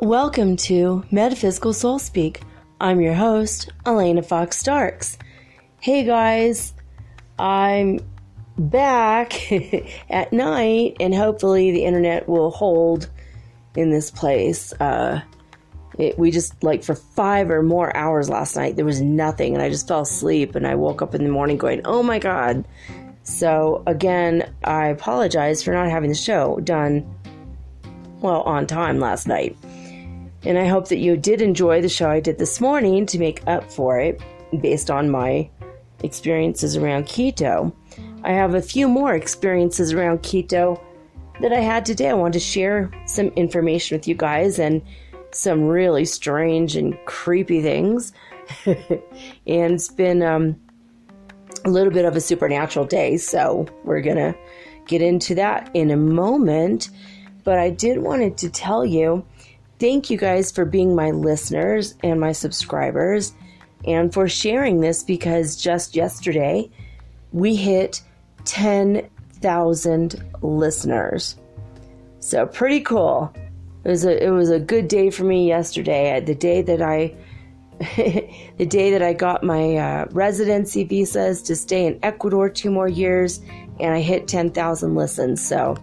Welcome to Metaphysical Soul Speak. I'm your host, Elena Fox Starks. Hey guys, I'm back at night, and hopefully the internet will hold in this place. We just, for 5 or more hours last night, there was nothing, and I just fell asleep, and I woke up in the morning going, oh my god. So again, I apologize for not having the show done, on time last night. And I hope that you did enjoy the show I did this morning to make up for it based on my experiences around keto. I have a few more experiences around keto that I had today. I wanted to share some information with you guys and some really strange and creepy things. And it's been a little bit of a supernatural day, so we're going to get into that in a moment. But I did wanted to tell you, thank you guys for being my listeners and my subscribers and for sharing this, because just yesterday we hit 10,000 listeners. So pretty cool. It was a good day for me yesterday. The day that I got my residency visas to stay in Ecuador 2 more years, and I hit 10,000 listens. So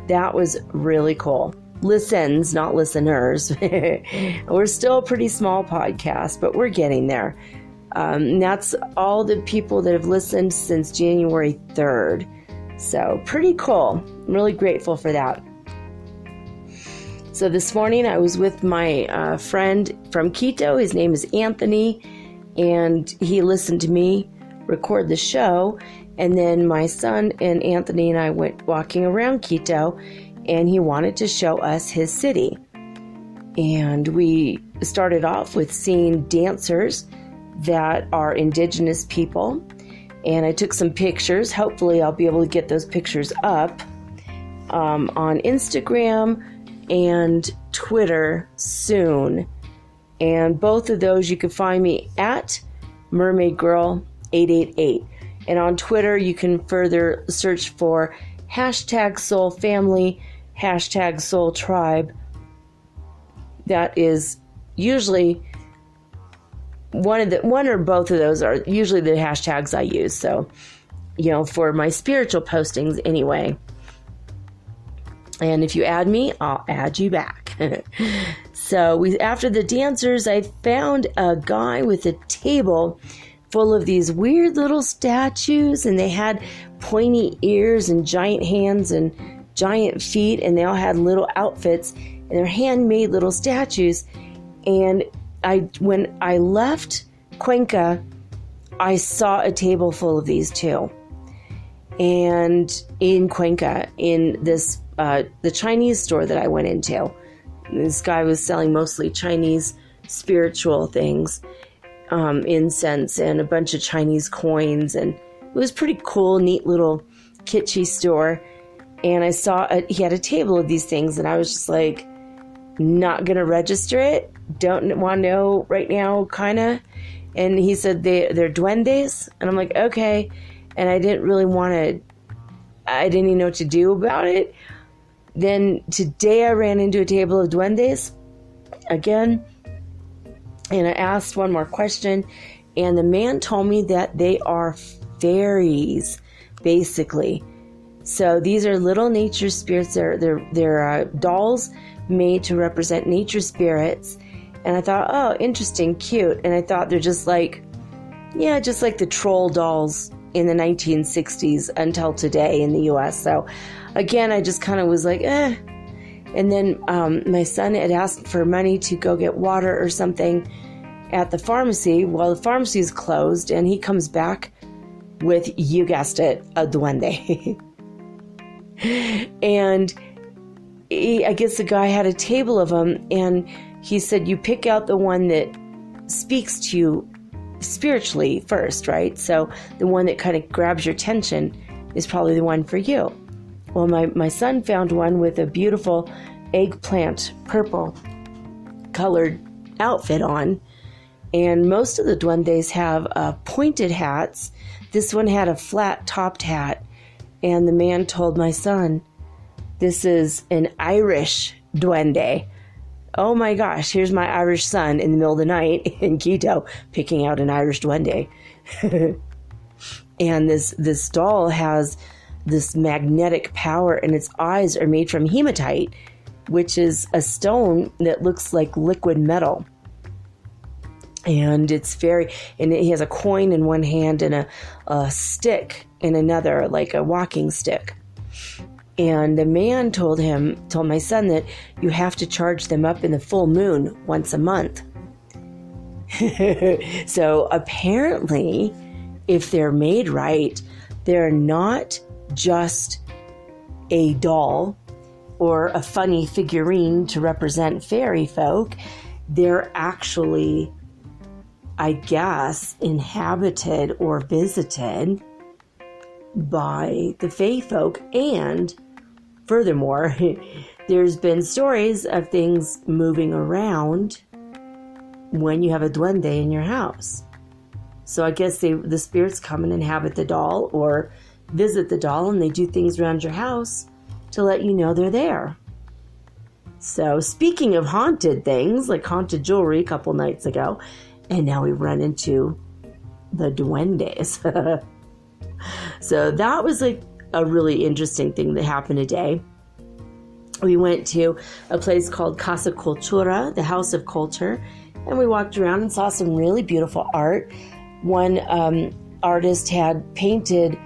that was really cool. Listens, not listeners. We're still a pretty small podcast, but we're getting there. And that's all the people that have listened since January 3rd. So pretty cool. I'm really grateful for that. So this morning I was with my friend from Quito. His name is Anthony, and he listened to me record the show. And then my son and Anthony and I went walking around Quito, and he wanted to show us his city. And we started off with seeing dancers that are indigenous people. And I took some pictures. Hopefully I'll be able to get those pictures up on Instagram and Twitter soon. And both of those you can find me at Mermaid Girl 888. And on Twitter you can further search for #SoulFamily, #SoulTribe. That is usually one or both of those are usually the hashtags I use. So, for my spiritual postings anyway. And if you add me, I'll add you back. So after the dancers, I found a guy with a table full of these weird little statues, and they had pointy ears and giant hands and giant feet, and they all had little outfits, and they're handmade little statues. And when I left Cuenca, I saw a table full of these too. And in Cuenca, in this the Chinese store that I went into, this guy was selling mostly Chinese spiritual things, incense and a bunch of Chinese coins, and it was pretty cool, neat little kitschy store. And I saw he had a table of these things, and I was just like, not gonna register it, don't want to know right now, kinda. And he said they're duendes, and I'm like, okay. And I didn't even know what to do about it. Then today I ran into a table of duendes again, and I asked one more question, and the man told me that they are fairies, basically. So these are little nature spirits. They're dolls made to represent nature spirits. And I thought, oh, interesting, cute. And I thought they're just like the troll dolls in the 1960s until today in the U.S. So again, I just kind of was like, eh. And then my son had asked for money to go get water or something. at the pharmacy. Well, the pharmacy is closed, and he comes back with, you guessed it, a duende. And I guess the guy had a table of them, and he said, you pick out the one that speaks to you spiritually first, right? So the one that kind of grabs your attention is probably the one for you. Well, my son found one with a beautiful eggplant purple colored outfit on, and most of the duendes have pointed hats. This one had a flat topped hat, and the man told my son, this is an Irish duende. Oh my gosh, here's my Irish son in the middle of the night in Quito picking out an Irish duende. And this doll has this magnetic power, and its eyes are made from hematite, which is a stone that looks like liquid metal. And he has a coin in one hand and a stick in another, like a walking stick. And the man told my son that you have to charge them up in the full moon once a month. So apparently, if they're made right, they're not just a doll or a funny figurine to represent fairy folk. They're actually, I guess, inhabited or visited by the fae folk. And furthermore, there's been stories of things moving around when you have a duende in your house. So I guess the spirits come and inhabit the doll or visit the doll, and they do things around your house to let you know they're there. So speaking of haunted things, like haunted jewelry a couple nights ago, and now we run into the duendes. So that was like a really interesting thing that happened today. We went to a place called Casa Cultura, the House of Culture, and we walked around and saw some really beautiful art. One artist had painted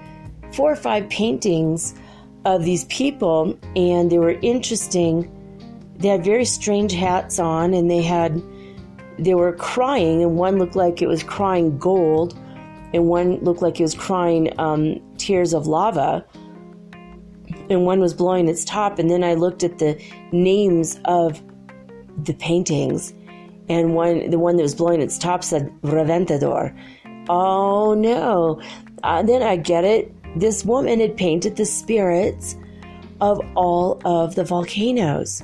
4 or 5 paintings of these people, and they were interesting. They had very strange hats on, and they were crying, and one looked like it was crying gold, and one looked like it was crying tears of lava, and one was blowing its top. And then I looked at the names of the paintings, and the one that was blowing its top said Reventador. Oh no. Then I get it. This woman had painted the spirits of all of the volcanoes.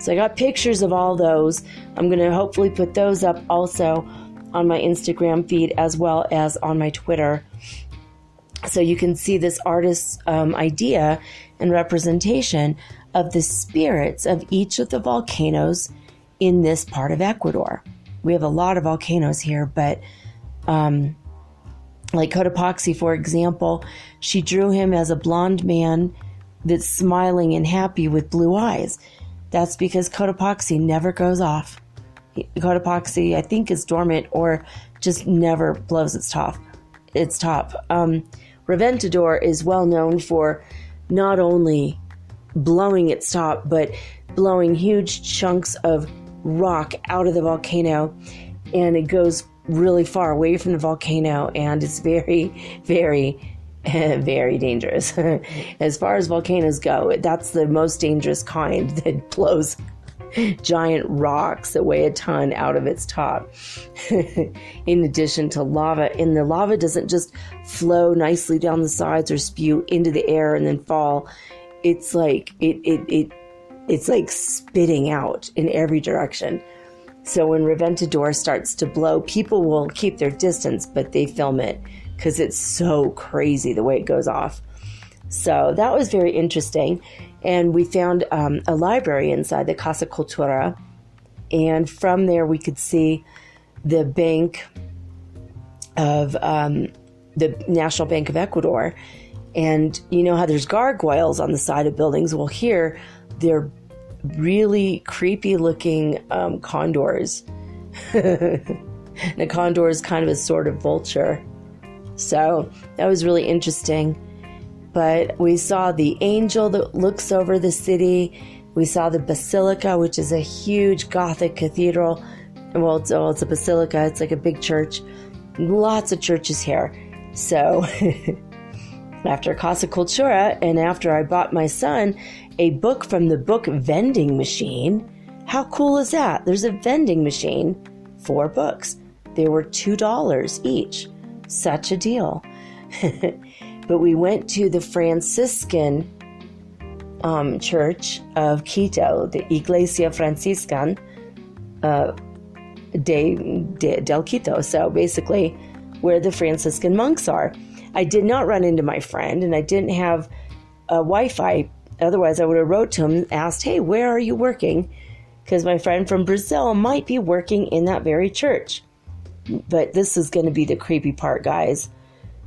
So I got pictures of all those. I'm going to hopefully put those up also on my Instagram feed as well as on my Twitter. So you can see this artist's idea and representation of the spirits of each of the volcanoes in this part of Ecuador. We have a lot of volcanoes here, but like Cotopaxi, for example, she drew him as a blonde man that's smiling and happy with blue eyes. That's because Cotopaxi never goes off. Cotopaxi, I think, is dormant or just never blows its top. Reventador is well known for not only blowing its top, but blowing huge chunks of rock out of the volcano, and it goes really far away from the volcano, and it's very, very, very dangerous. As far as volcanoes go, that's the most dangerous kind that blows giant rocks that weigh a ton out of its top. In addition to lava, and the lava doesn't just flow nicely down the sides or spew into the air and then fall. It's like it's like spitting out in every direction. So when Reventador starts to blow, people will keep their distance, but they film it because it's so crazy the way it goes off. So that was very interesting. And we found a library inside the Casa Cultura. And from there, we could see the bank of the National Bank of Ecuador. And you know how there's gargoyles on the side of buildings? Well, here, they're really creepy looking condors. And a condor is kind of a sort of vulture. So that was really interesting. But we saw the angel that looks over the city. We saw the basilica, which is a huge Gothic cathedral. Well, it's a basilica. It's like a big church. Lots of churches here. So after Casa Cultura and after I bought my son a book from the book vending machine, how cool is that? There's a vending machine for books. They were $2 each. Such a deal. But we went to the Franciscan church of Quito, the Iglesia Franciscan del Quito. So basically where the Franciscan monks are. I did not run into my friend, and I didn't have a Wi-Fi. Otherwise, I would have wrote to him and asked, hey, where are you working? Because my friend from Brazil might be working in that very church. But this is going to be the creepy part, guys.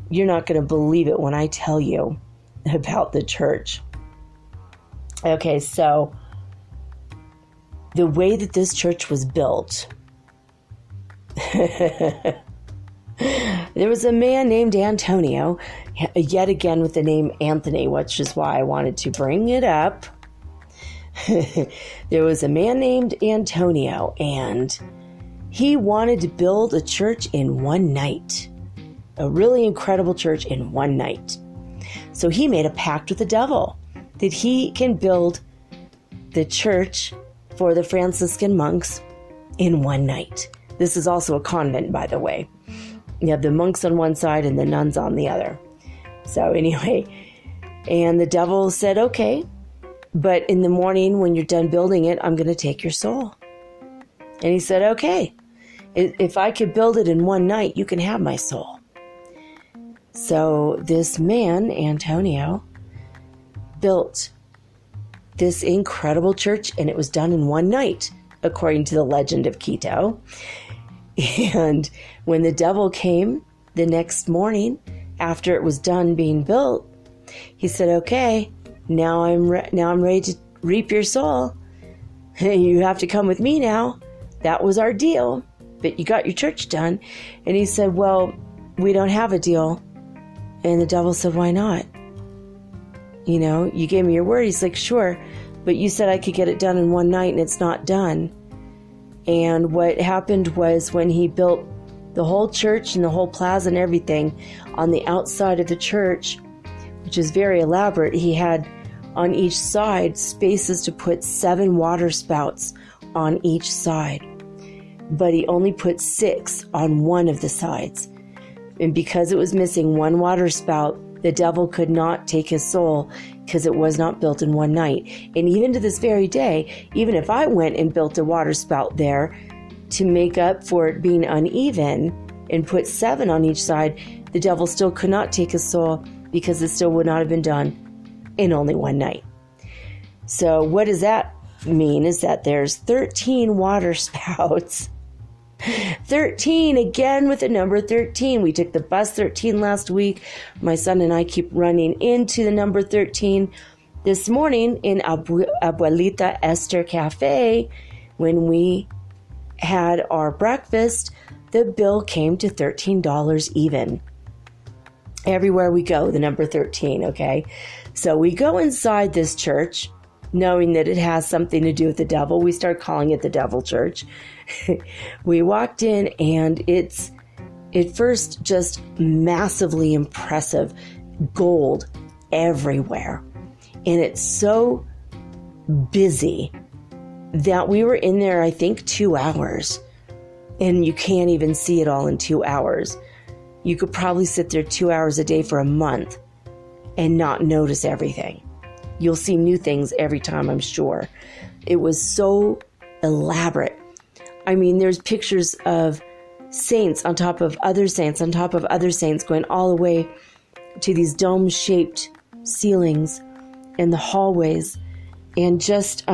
You're not going to believe it when I tell you about the church. Okay, so the way that this church was built, there was a man named Antonio, yet again with the name Anthony, which is why I wanted to bring it up. There was a man named Antonio, and he wanted to build a church in one night. A really incredible church in one night. So he made a pact with the devil that he can build the church for the Franciscan monks in one night. This is also a convent, by the way. You have the monks on one side and the nuns on the other. So anyway, and the devil said, okay, but in the morning when you're done building it, I'm going to take your soul. And he said, okay, if I could build it in one night, you can have my soul. So this man, Antonio, built this incredible church, and it was done in one night, according to the legend of Quito. And when the devil came the next morning, after it was done being built, he said, okay, now I'm ready to reap your soul. You have to come with me now. That was our deal. But you got your church done. And he said, well, we don't have a deal. And the devil said, why not? You know, you gave me your word. He's like, sure. But you said I could get it done in one night, and it's not done. And what happened was, when he built the whole church and the whole plaza and everything on the outside of the church, which is very elaborate, he had on each side spaces to put 7 water spouts on each side. But he only put 6 on one of the sides. And because it was missing one water spout, the devil could not take his soul, because it was not built in one night. And even to this very day, even if I went and built a water spout there to make up for it being uneven and put 7 on each side, the devil still could not take his soul, because it still would not have been done in only one night. So what does that mean? Is that there's 13 water spouts. 13, again with the number 13. We took the bus 13 last week. My son and I keep running into the number 13. This morning in Abuelita Esther Cafe, when we had our breakfast, the bill came to $13 even. Everywhere we go, the number 13, okay? So we go inside this church, knowing that it has something to do with the devil. We start calling it the devil church. We walked in, and it's at first just massively impressive, gold everywhere. And it's so busy that we were in there, I think, 2 hours. And you can't even see it all in 2 hours. You could probably sit there 2 hours a day for a month and not notice everything. You'll see new things every time, I'm sure. It was so elaborate. I mean, there's pictures of saints on top of other saints on top of other saints, going all the way to these dome-shaped ceilings and the hallways, and just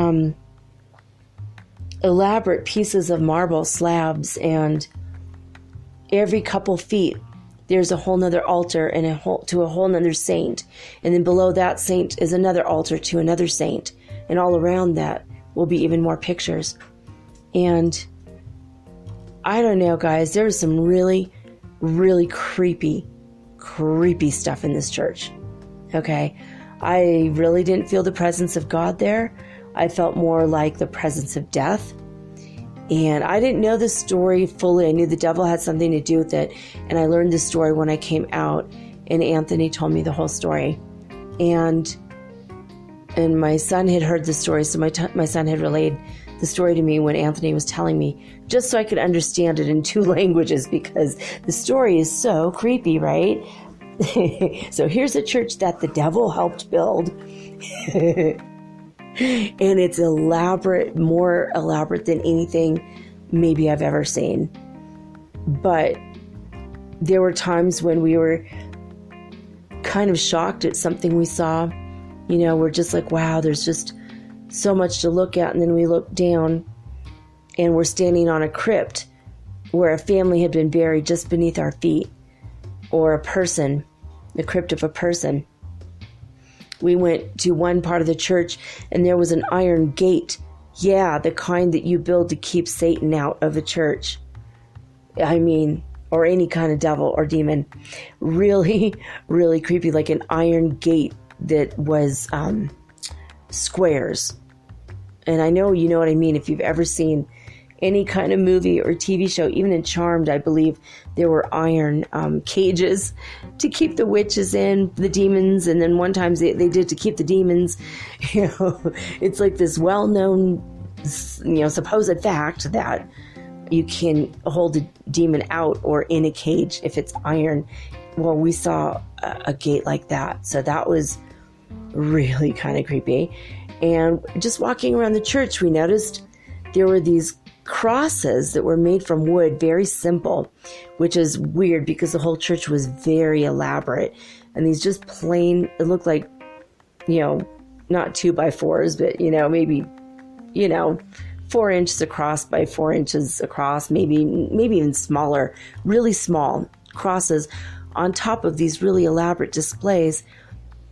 elaborate pieces of marble slabs. And every couple feet, there's a whole nother altar and to a whole nother saint. And then below that saint is another altar to another saint. And all around that will be even more pictures. And I don't know, guys, there was some really, really creepy stuff in this church. Okay. I really didn't feel the presence of God there. I felt more like the presence of death. And I didn't know the story fully. I knew the devil had something to do with it. And I learned the story when I came out, and Anthony told me the whole story. And my son had heard the story, so my son had relayed the story to me when Anthony was telling me, just so I could understand it in 2 languages, because the story is so creepy, right? So here's a church that the devil helped build. And it's elaborate, more elaborate than anything maybe I've ever seen. But there were times when we were kind of shocked at something we saw. You know, we're just like, wow, there's just so much to look at. And then we look down and we're standing on a crypt where a family had been buried just beneath our feet, or a person, the crypt of a person. We went to one part of the church and there was an iron gate. Yeah, the kind that you build to keep Satan out of a church. I mean, or any kind of devil or demon. Really, really creepy, like an iron gate that was squares. And I know you know what I mean. If you've ever seen any kind of movie or TV show, even in Charmed, I believe there were iron cages to keep the witches in, the demons, and then one time they did to keep the demons. You know, it's like this well-known, supposed fact that you can hold a demon out or in a cage if it's iron. Well, we saw a gate like that, so that was really kind of creepy. And just walking around the church, we noticed there were these crosses that were made from wood, very simple, which is weird because the whole church was very elaborate. And these just plain, it looked like, not 2x4s, but, maybe, 4 inches across by 4 inches across, maybe even smaller, really small crosses on top of these really elaborate displays,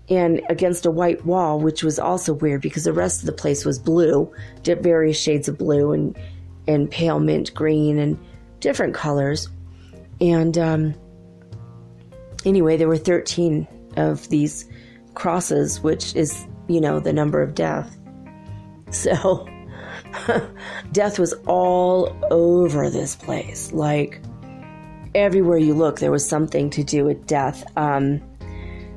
and against a white wall, which was also weird because the rest of the place was blue, various shades of blue and pale mint green and different colors. And anyway, there were 13 of these crosses, which is, the number of death. So death was all over this place. Like everywhere you look, there was something to do with death.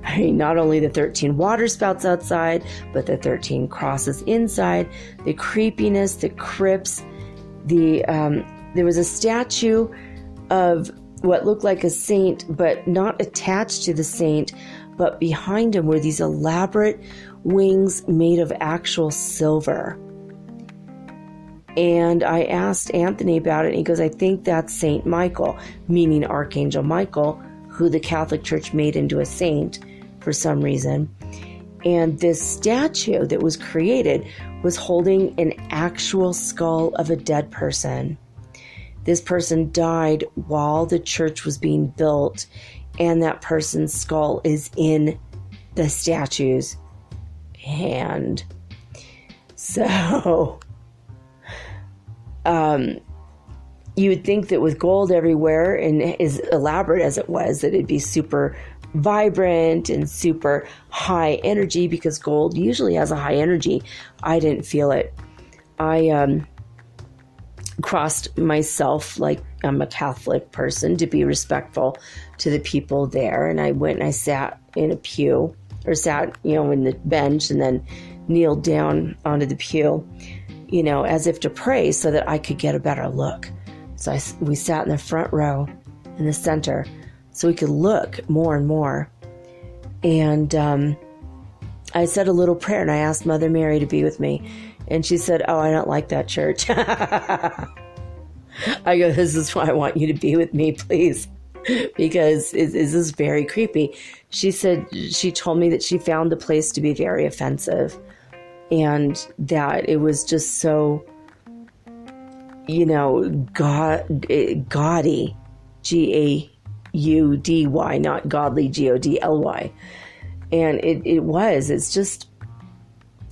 I mean, not only the 13 water spouts outside, but the 13 crosses inside, the creepiness, the crypts. There was a statue of what looked like a saint, but not attached to the saint, but behind him were these elaborate wings made of actual silver. And I asked Anthony about it, and he goes, I think that's Saint Michael, meaning Archangel Michael, who the Catholic Church made into a saint for some reason. And this statue that was created was holding an actual skull of a dead person. This person died while the church was being built, and that person's skull is in the statue's hand. So, you would think that with gold everywhere, and as elaborate as it was, that it'd be super vibrant and super high energy, because gold usually has a high energy. I didn't feel it. I crossed myself, like I'm a Catholic person, to be respectful to the people there, and I went and I sat in a pew, or sat, in the bench, and then kneeled down onto the pew, as if to pray so that I could get a better look. So we sat in the front row in the center so we could look more and more. And I said a little prayer, and I asked Mother Mary to be with me. And she said, oh, I don't like that church. I go, this is why I want you to be with me, please, because this is very creepy. She said, she told me that she found the place to be very offensive, and that it was just so, gaudy, Gaudy, not godly, Godly. And it's just,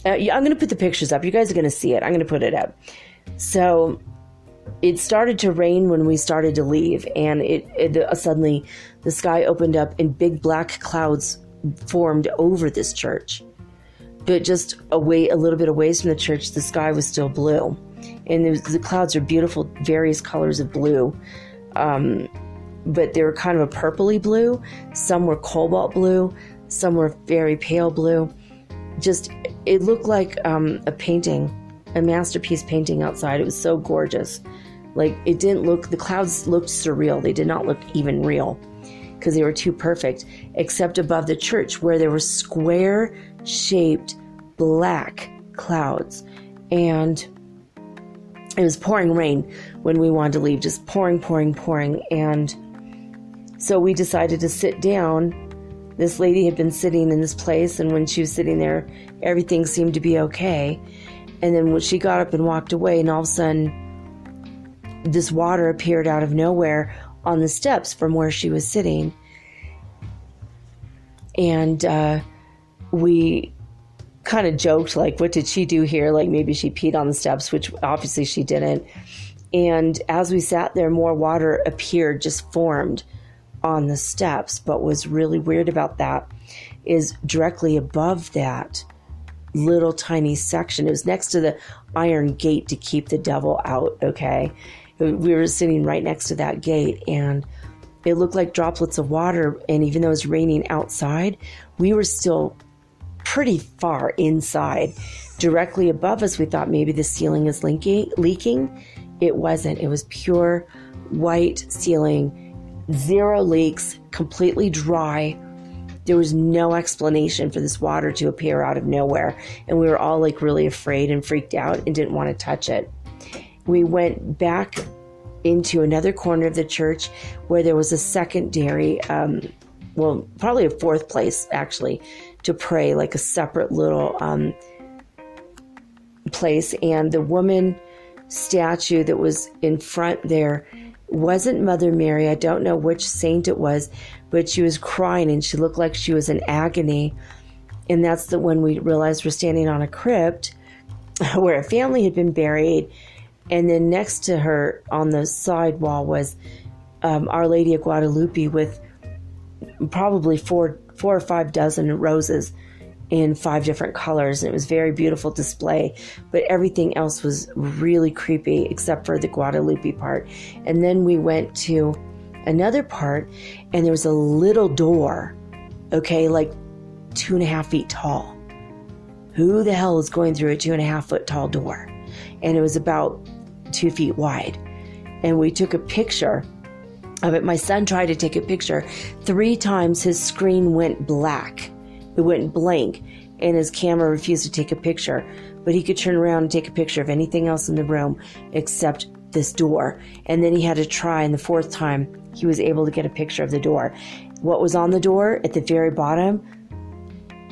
I'm going to put the pictures up. You guys are going to see it. I'm going to put it up. So it started to rain when we started to leave, and suddenly the sky opened up and big black clouds formed over this church. But just a little bit away from the church, the sky was still blue. And the clouds are beautiful, various colors of blue. But they were kind of a purpley blue. Some were cobalt blue. Some were very pale blue. Just, it looked like a painting, a masterpiece painting outside. It was so gorgeous. Like, it didn't look, the clouds looked surreal. They did not look even real because they were too perfect, except above the church where there were square-shaped black clouds. And it was pouring rain when we wanted to leave, just pouring, pouring, pouring. And so we decided to sit down. This lady had been sitting in this place, and when she was sitting there, everything seemed to be okay. And then when she got up and walked away, and all of a sudden, this water appeared out of nowhere on the steps from where she was sitting. And we kind of joked, like, what did she do here? Like, maybe she peed on the steps, which obviously she didn't. And as we sat there, more water appeared, just formed on the steps. But what's really weird about that is directly above that little tiny section, it was next to the iron gate to keep the devil out, okay? We were sitting right next to that gate, and it looked like droplets of water. And even though it was raining outside, we were still pretty far inside. Directly above us, we thought maybe the ceiling is leaking. It wasn't. It was pure white ceiling, zero leaks, completely dry. There was no explanation for this water to appear out of nowhere. And we were all like really afraid and freaked out and didn't want to touch it. We went back into another corner of the church where there was a secondary, probably a fourth place actually, to pray, like a separate little place. And the woman statue that was in front there wasn't Mother Mary. I don't know which saint it was, but she was crying and she looked like she was in agony. And that's when we realized we're standing on a crypt where a family had been buried. And then next to her on the side wall was Our Lady of Guadalupe with probably four or 5 dozen roses in 5 different colors. And it was a very beautiful display, but everything else was really creepy except for the Guadalupe part. And then we went to another part, and there was a little door, okay, like 2.5 feet tall. Who the hell is going through a 2.5 foot tall door? And it was about 2 feet wide. And we took a picture of it. My son tried to take a picture. 3 times his screen went black. It went blank, and his camera refused to take a picture. But he could turn around and take a picture of anything else in the room except this door. And then he had to try, and the 4th time he was able to get a picture of the door. What was on the door at the very bottom?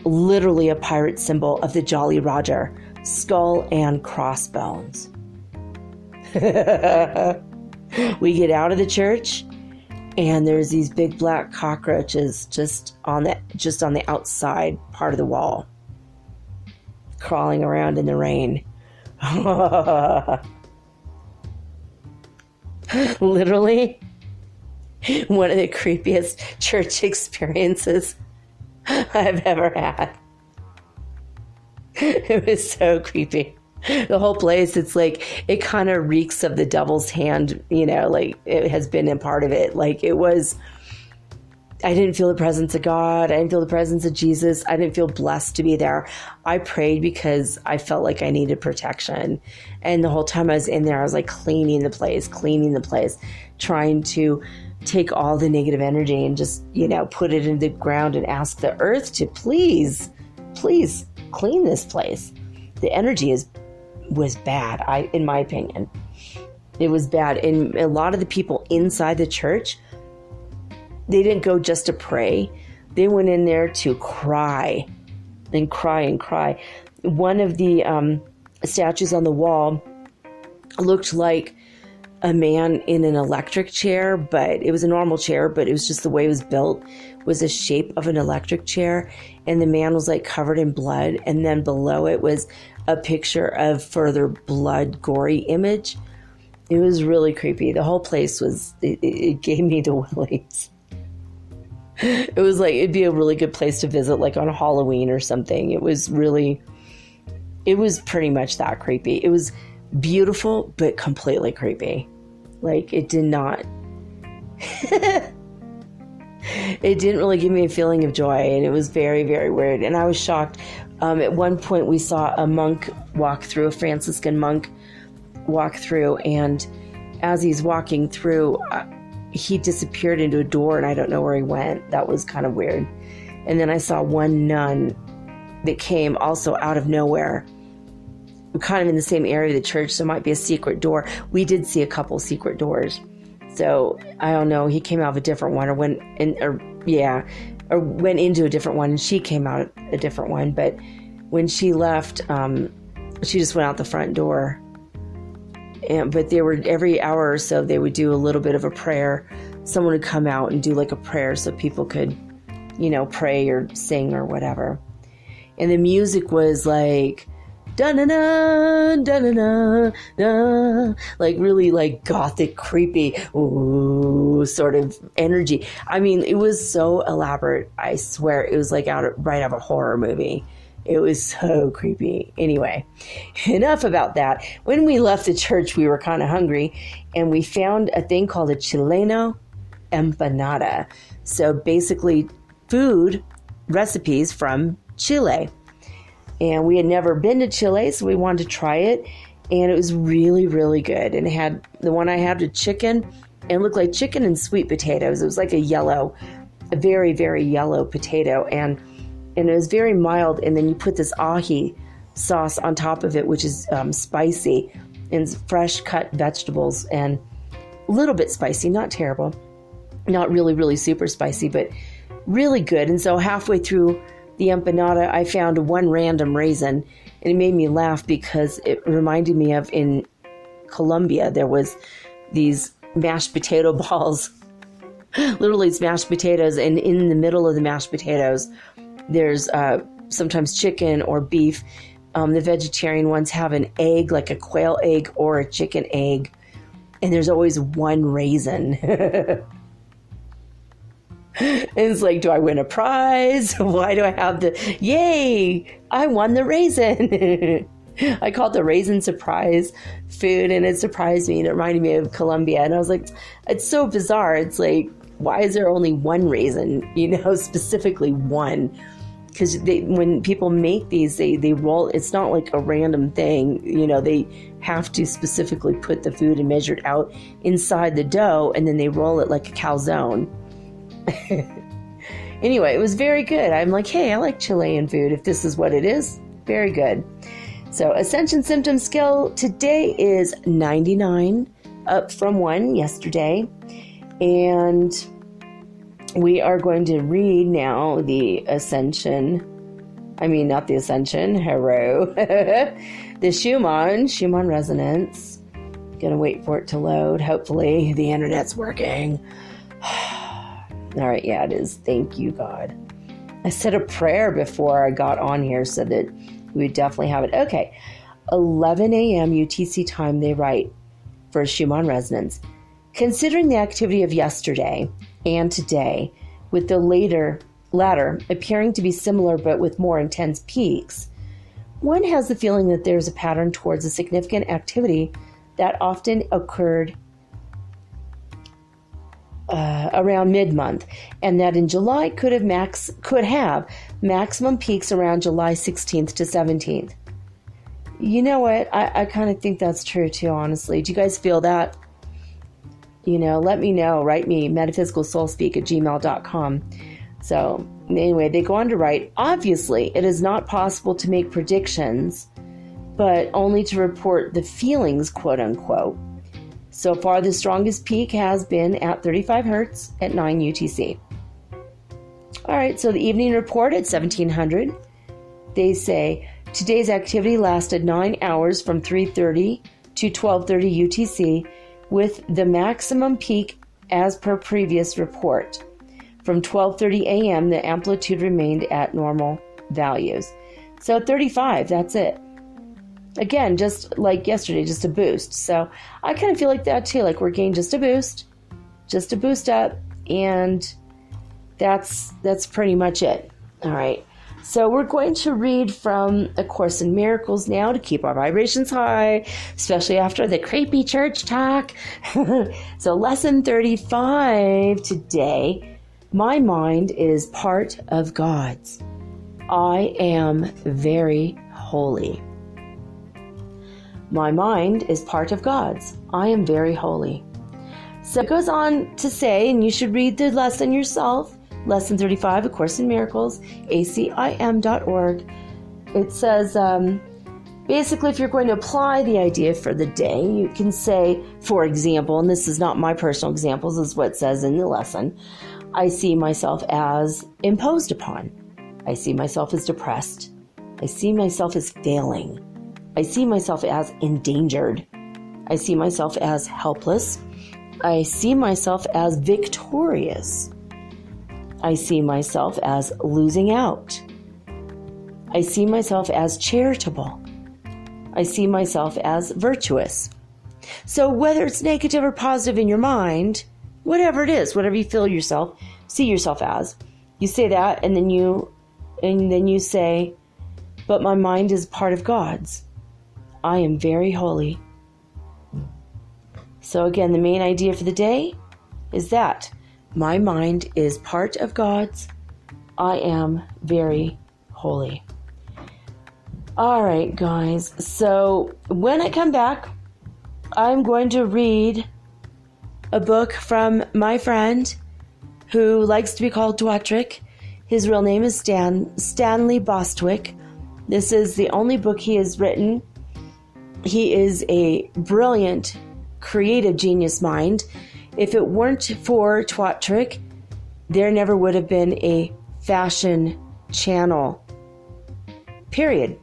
Literally a pirate symbol of the Jolly Roger, skull and crossbones. We get out of the church, and there's these big black cockroaches just on the outside part of the wall, crawling around in the rain. Literally one of the creepiest church experiences I've ever had. It was so creepy. The whole place, it's like, it kind of reeks of the devil's hand, you know, like it has been a part of it. Like it was, I didn't feel the presence of God. I didn't feel the presence of Jesus. I didn't feel blessed to be there. I prayed because I felt like I needed protection. And the whole time I was in there, I was like cleaning the place, trying to take all the negative energy and just, you know, put it in the ground and ask the earth to please clean this place. The energy was bad, in my opinion. It was bad. And a lot of the people inside the church, they didn't go just to pray. They went in there to cry and cry and cry. One of the statues on the wall looked like a man in an electric chair, but it was a normal chair, but it was just the way it was built was the shape of an electric chair. And the man was like covered in blood. And then below it was a picture of further blood, gory image. It was really creepy. The whole place it gave me the willies. It was like, it'd be a really good place to visit, like on Halloween or something. It was pretty much that creepy. It was beautiful, but completely creepy. Like, it did not, it didn't really give me a feeling of joy, and it was very, very weird. And I was shocked. At one point, we saw a monk walk through, a Franciscan monk walk through, and as he's walking through, he disappeared into a door, and I don't know where he went. That was kind of weird. And then I saw one nun that came also out of nowhere, kind of in the same area of the church, so it might be a secret door. We did see a couple secret doors. So I don't know, he came out of a different one, or went into a different one, and she came out a different one. But when she left, she just went out the front door. But they were, every hour or so, they would do a little bit of a prayer. Someone would come out and do like a prayer so people could, pray or sing or whatever. And the music was like, da-na-na, da-na-na, da, like really like gothic, creepy, ooh, sort of energy. I mean, it was so elaborate. I swear it was like right out of a horror movie. It was so creepy. Anyway, enough about that. When we left the church, we were kind of hungry, and we found a thing called a Chileno empanada. So basically food recipes from Chile. And we had never been to Chile, so we wanted to try it. And it was really, really good. And it had, the one I had with chicken, and it looked like chicken and sweet potatoes. It was like a very, very yellow potato. And it was very mild. And then you put this ají sauce on top of it, which is spicy, and fresh cut vegetables, and a little bit spicy, not terrible. Not really, really super spicy, but really good. And so halfway through the empanada, I found one random raisin, and it made me laugh because it reminded me of, in Colombia, there was these mashed potato balls. Literally, it's mashed potatoes, and in the middle of the mashed potatoes, there's sometimes chicken or beef. The vegetarian ones have an egg, like a quail egg or a chicken egg, and there's always one raisin. And it's like, do I win a prize? Why do I have yay, I won the raisin. I called the raisin surprise food, and it surprised me, and it reminded me of Colombia. And I was like, it's so bizarre. It's like, why is there only one raisin? Specifically one. Because when people make these, they roll. It's not like a random thing. They have to specifically put the food and measure it out inside the dough, and then they roll it like a calzone. Anyway, it was very good. I'm like, hey, I like Chilean food. If this is what it is, very good. So Ascension Symptom Scale today is 99, up from 1 yesterday. And we are going to read now the Ascension. I mean, not the Ascension. Hello. The Schumann resonance. Gonna wait for it to load. Hopefully the internet's working. All right, yeah, it is. Thank you, God. I said a prayer before I got on here so that we would definitely have it. Okay, 11 a.m. UTC time, they write for Schumann resonance. Considering the activity of yesterday and today, with the latter appearing to be similar but with more intense peaks, one has the feeling that there's a pattern towards a significant activity that often occurred around mid-month, and that in July could have maximum peaks around July 16th to 17th. You know what? I kind of think that's true too, honestly. Do you guys feel that? Let me know. Write me, metaphysicalsoulspeak@gmail.com. So anyway, they go on to write, obviously, it is not possible to make predictions, but only to report the feelings, quote unquote. So far, the strongest peak has been at 35 hertz at 9 UTC. All right, so the evening report at 1700, they say, today's activity lasted 9 hours from 3:30 to 12:30 UTC, with the maximum peak as per previous report. From 12:30 a.m., the amplitude remained at normal values. So 35, that's it. Again, just like yesterday, just a boost. So I kind of feel like that too. Like we're getting just a boost up, and that's pretty much it. All right. So we're going to read from A Course in Miracles now to keep our vibrations high, especially after the creepy church talk. So lesson 35 today. My mind is part of God's. I am very holy. My mind is part of God's. I am very holy. So it goes on to say, and you should read the lesson yourself, Lesson 35, A Course in Miracles, acim.org. It says, basically, if you're going to apply the idea for the day, you can say, for example, and this is not my personal examples, this is what it says in the lesson, I see myself as imposed upon. I see myself as depressed. I see myself as failing. I see myself as endangered. I see myself as helpless. I see myself as victorious. I see myself as losing out. I see myself as charitable. I see myself as virtuous. So whether it's negative or positive in your mind, whatever it is, whatever you see yourself as, you say that, and then you say, but my mind is part of God's. I am very holy. So again, the main idea for the day is that my mind is part of God's. I am very holy. All right, guys. So when I come back, I'm going to read a book from my friend who likes to be called Dwatrick. His real name is Stanley Bostwick. This is the only book he has written. He is a brilliant, creative genius mind. If it weren't for Dwatrick, there never would have been a fashion channel. Period.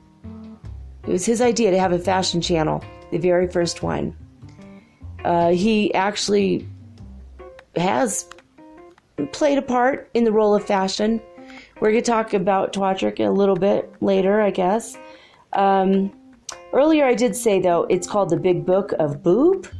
It was his idea to have a fashion channel, the very first one. He actually has played a part in the role of fashion. We're going to talk about Dwatrick a little bit later, I guess. Earlier I did say, though, it's called The Big Book of Booop.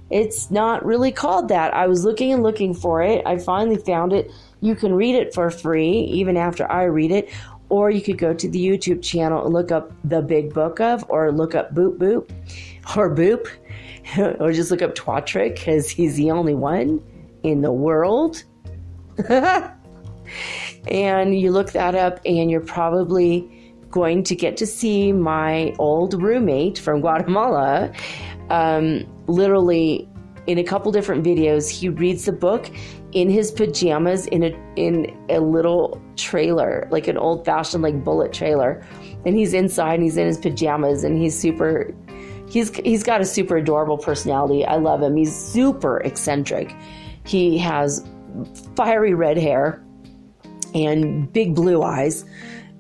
It's not really called that. I was looking for it. I finally found it. You can read it for free, even after I read it. Or you could go to the YouTube channel and look up The Big Book of, or look up Boop Boop, or Boop, or just look up Dwatrick, because he's the only one in the world. And you look that up, and you're probably going to get to see my old roommate from Guatemala. Literally, in a couple different videos, he reads the book in his pajamas in a little trailer, like an old-fashioned like bullet trailer, and he's inside and he's in his pajamas, and he's got a super adorable personality. I love him. He's super eccentric. He has fiery red hair and big blue eyes,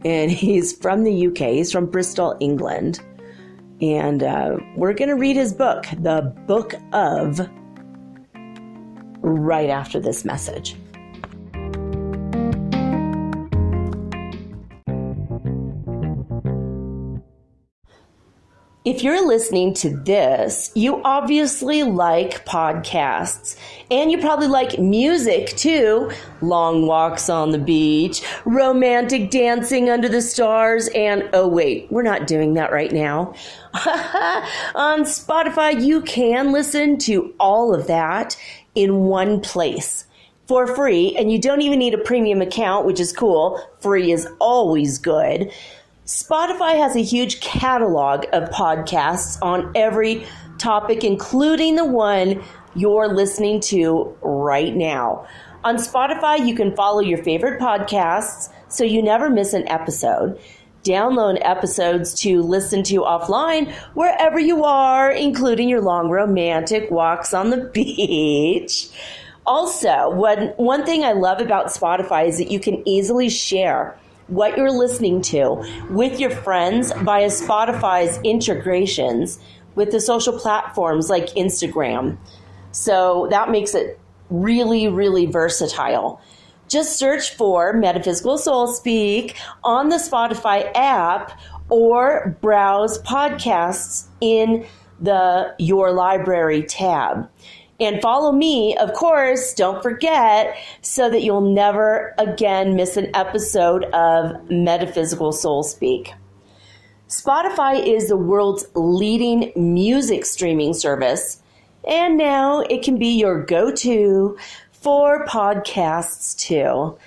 and he's from the UK. He's from Bristol, England. And we're going to read his book, The Book of, right after this message. If you're listening to this, you obviously like podcasts, and you probably like music too. Long walks on the beach, romantic dancing under the stars, and oh wait, we're not doing that right now. On Spotify, you can listen to all of that in one place for free, and you don't even need a premium account, which is cool. Free is always good. Spotify has a huge catalog of podcasts on every topic, including the one you're listening to right now. On Spotify, you can follow your favorite podcasts so you never miss an episode. Download episodes to listen to offline wherever you are, including your long romantic walks on the beach. Also, one thing I love about Spotify is that you can easily share what you're listening to with your friends via Spotify's integrations with the social platforms like Instagram. So that makes it really, really versatile. Just search for Metaphysical Soul Speak on the Spotify app or browse podcasts in the Your Library tab. And follow me, of course, don't forget, so that you'll never again miss an episode of Metaphysical Soul Speak. Spotify is the world's leading music streaming service, and now it can be your go-to for podcasts too.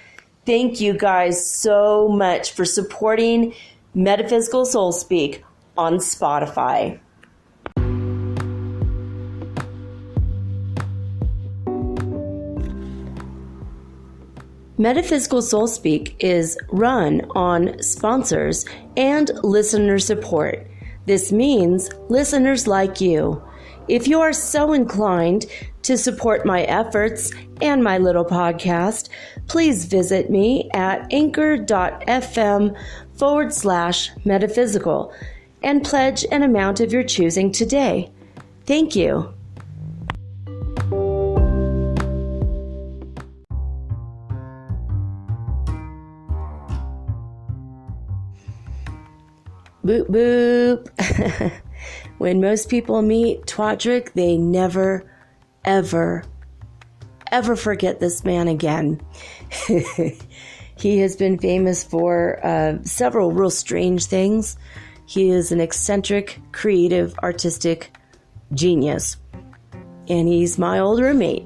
Thank you guys so much for supporting Metaphysical Soul Speak on Spotify. Metaphysical Soul Speak is run on sponsors and listener support. This means listeners like you. If you are so inclined to support my efforts and my little podcast, please visit me at anchor.fm/metaphysical and pledge an amount of your choosing today. Thank you. Boop, boop. When most people meet Twadrick, they never, ever, ever forget this man again. He has been famous for several real strange things. He is an eccentric, creative, artistic genius. And he's my old roommate.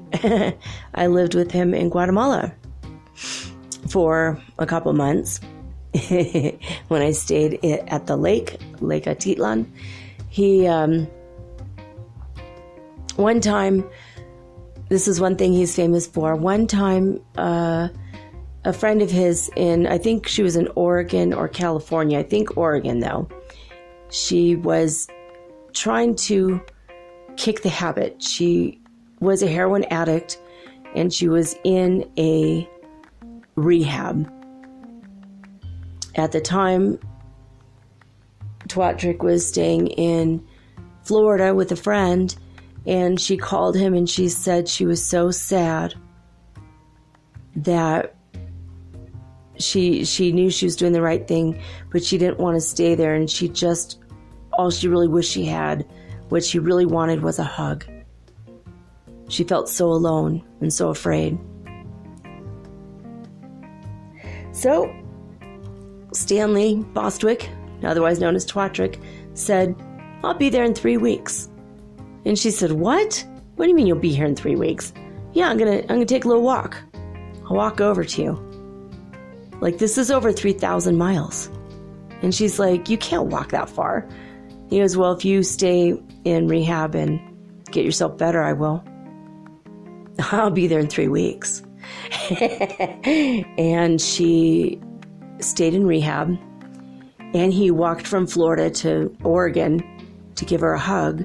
I lived with him in Guatemala for a couple months. When I stayed at the Lake Atitlan, he, one time, this is one thing he's famous for. One time, a friend of his I think she was in Oregon or California. I think Oregon, though. She was trying to kick the habit. She was a heroin addict, and she was in a rehab. At the time, Twadrick was staying in Florida with a friend, and she called him and she said she was so sad that she knew she was doing the right thing, but she didn't want to stay there, and all she really wished she had, what she really wanted was a hug. She felt so alone and so afraid. So Stanley Bostwick, otherwise known as Twadrick, said, "I'll be there in 3 weeks." And she said, "What? What do you mean you'll be here in 3 weeks?" "Yeah, I'm gonna take a little walk. I'll walk over to you. Like, this is over 3,000 miles. And she's like, "You can't walk that far." He goes, "Well, if you stay in rehab and get yourself better, I will. I'll be there in 3 weeks. And she stayed in rehab, and he walked from Florida to Oregon to give her a hug.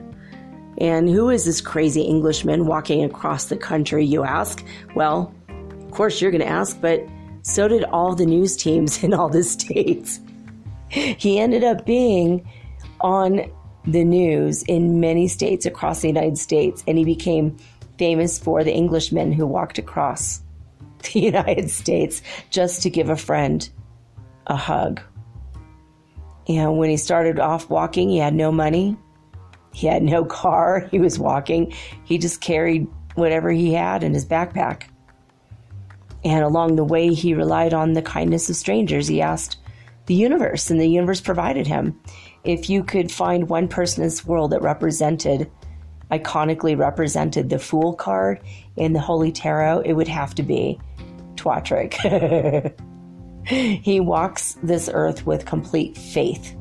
And who is this crazy Englishman walking across the country, you ask? Well, of course you're going to ask, but so did all the news teams in all the states. He ended up being on the news in many states across the United States, and he became famous for the Englishman who walked across the United States just to give a friend a hug. And when he started off walking, he had no money. He had no car. He was walking. He just carried whatever he had in his backpack. And along the way, he relied on the kindness of strangers. He asked the universe, and the universe provided him. If you could find one person in this world that iconically represented the Fool card in the Holy Tarot, it would have to be Twadrick. He walks this earth with complete faith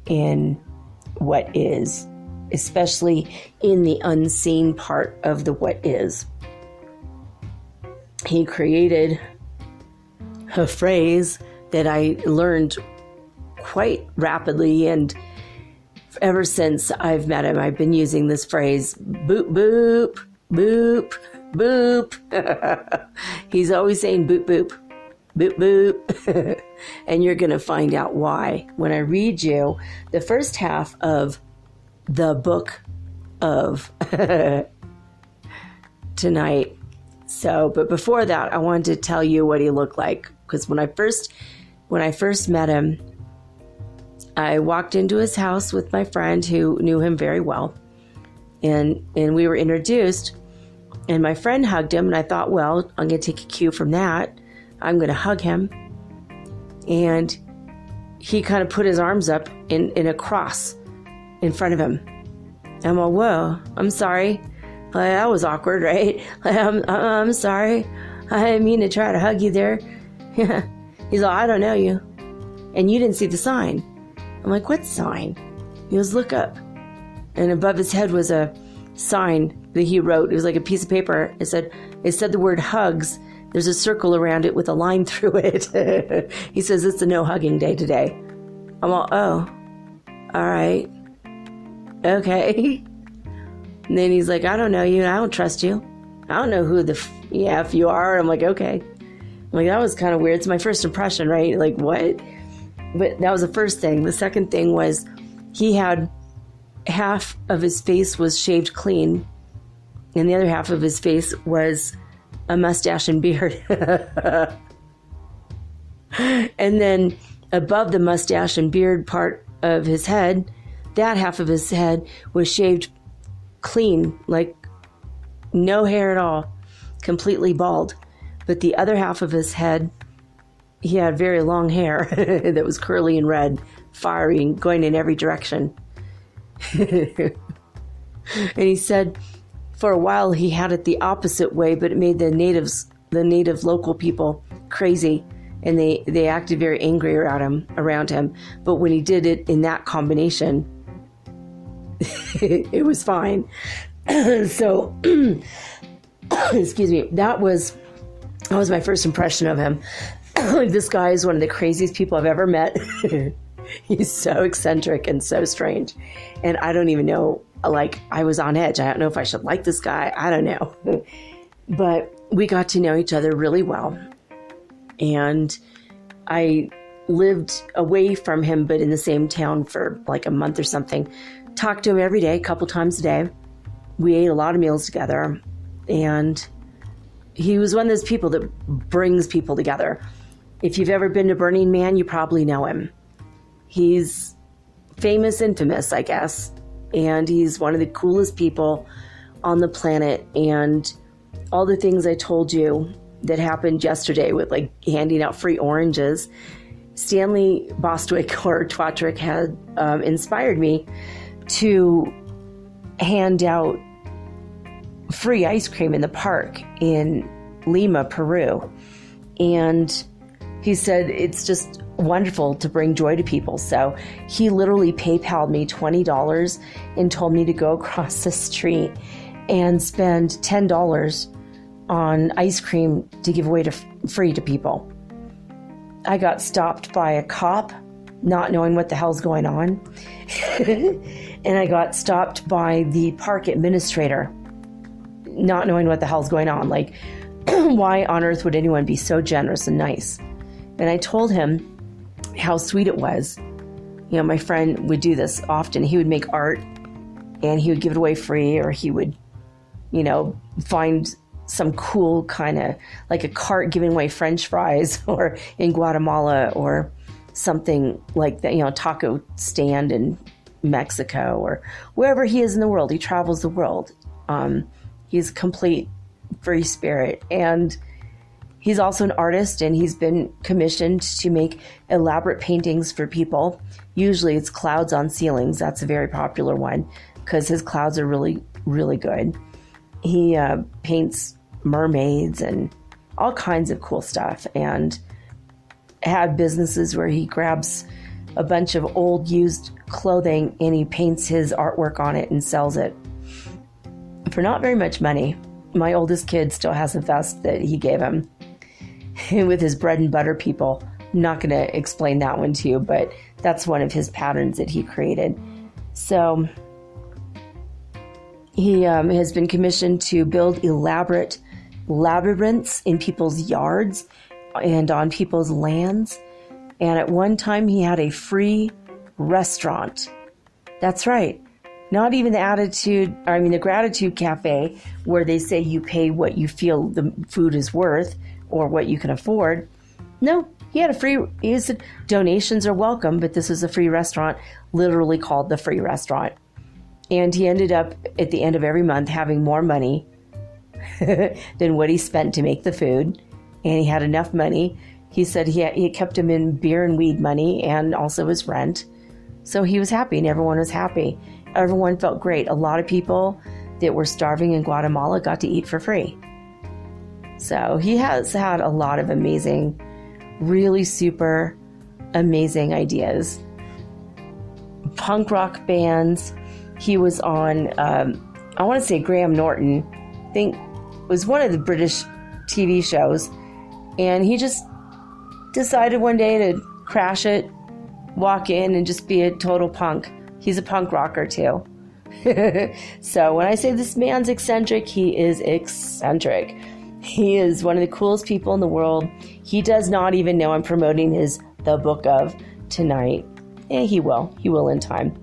in what is, especially in the unseen part of the what is. He created a phrase that I learned quite rapidly, and ever since I've met him, I've been using this phrase, boop, boop, boop, boop. He's always saying boop, boop. Boop, boop. And you're going to find out why when I read you the first half of the book of tonight. So, but before that, I wanted to tell you what he looked like, because when I first met him, I walked into his house with my friend who knew him very well, and we were introduced, And my friend hugged him, and I thought, well, I'm going to take a cue from that. I'm going to hug him. And he kind of put his arms up in a cross in front of him. I'm all, whoa, I'm sorry. That was awkward, right? I'm sorry. I didn't mean to try to hug you there. He's all, I don't know you. And you didn't see the sign. I'm like, what sign? He goes, look up. And above his head was a sign that he wrote. It was like a piece of paper. It said the word hugs. There's a circle around it with a line through it. He says, it's a no hugging day today. I'm all, oh, all right. Okay. And then he's like, I don't know you. I don't trust you. I don't know who the F you are. I'm like, okay. I'm like, that was kind of weird. It's my first impression, right? Like, what? But that was the first thing. The second thing was he had half of his face was shaved clean, and the other half of his face was a mustache and beard. And then above the mustache and beard part of his head, that half of his head was shaved clean, like no hair at all, completely bald. But the other half of his head, he had very long hair that was curly and red, fiery and going in every direction. And he said for a while he had it the opposite way, but it made the native local people crazy, and they acted very angry around him. But when he did it in that combination, it was fine. So, excuse me, that was my first impression of him. This guy is one of the craziest people I've ever met. He's so eccentric and so strange. And I don't even know, like, I was on edge. I don't know if I should like this guy. I don't know. But we got to know each other really well. And I lived away from him, but in the same town for like a month or something. Talked to him every day, a couple times a day. We ate a lot of meals together. And he was one of those people that brings people together. If you've ever been to Burning Man, you probably know him. He's famous, infamous, I guess. And he's one of the coolest people on the planet. And all the things I told you that happened yesterday with like handing out free oranges, Stanley Bostwick or Twatrick had inspired me to hand out free ice cream in the park in Lima, Peru. And he said it's just wonderful to bring joy to people. So he literally PayPal'd me $20 and told me to go across the street and spend $10 on ice cream to give away free to people. I got stopped by a cop, not knowing what the hell's going on. And I got stopped by the park administrator, not knowing what the hell's going on. Like, why on earth would anyone be so generous and nice? And I told him how sweet it was. You know, my friend would do this often. He would make art and he would give it away free, or he would, you know, find some cool kind of, like a cart giving away French fries, or in Guatemala, or something like that, you know, taco stand in Mexico, or wherever he is in the world. He travels the world. He's a complete free spirit. And he's also an artist, and he's been commissioned to make elaborate paintings for people. Usually it's clouds on ceilings. That's a very popular one because his clouds are really, really good. He paints mermaids and all kinds of cool stuff, and had businesses where he grabs a bunch of old used clothing and he paints his artwork on it and sells it for not very much money. My oldest kid still has a vest that he gave him with his bread and butter people. I'm not going to explain that one to you, but that's one of his patterns that he created. So he has been commissioned to build elaborate labyrinths in people's yards and on people's lands. And at one time he had a free restaurant. That's right. Not even the Gratitude Cafe, where they say you pay what you feel the food is worth or what you can afford. No, he said donations are welcome, but this is a free restaurant, literally called the Free Restaurant. And he ended up at the end of every month having more money than what he spent to make the food. And he had enough money. He said he kept him in beer and weed money and also his rent. So he was happy and everyone was happy. Everyone felt great. A lot of people that were starving in Guatemala got to eat for free. So he has had a lot of amazing, really super amazing ideas. Punk rock bands. He was on, I want to say Graham Norton, I think it was one of the British TV shows. And he just decided one day to crash it, walk in and just be a total punk. He's a punk rocker too. So when I say this man's eccentric, he is eccentric. He is one of the coolest people in the world. He does not even know I'm promoting The Book of tonight. He will in time.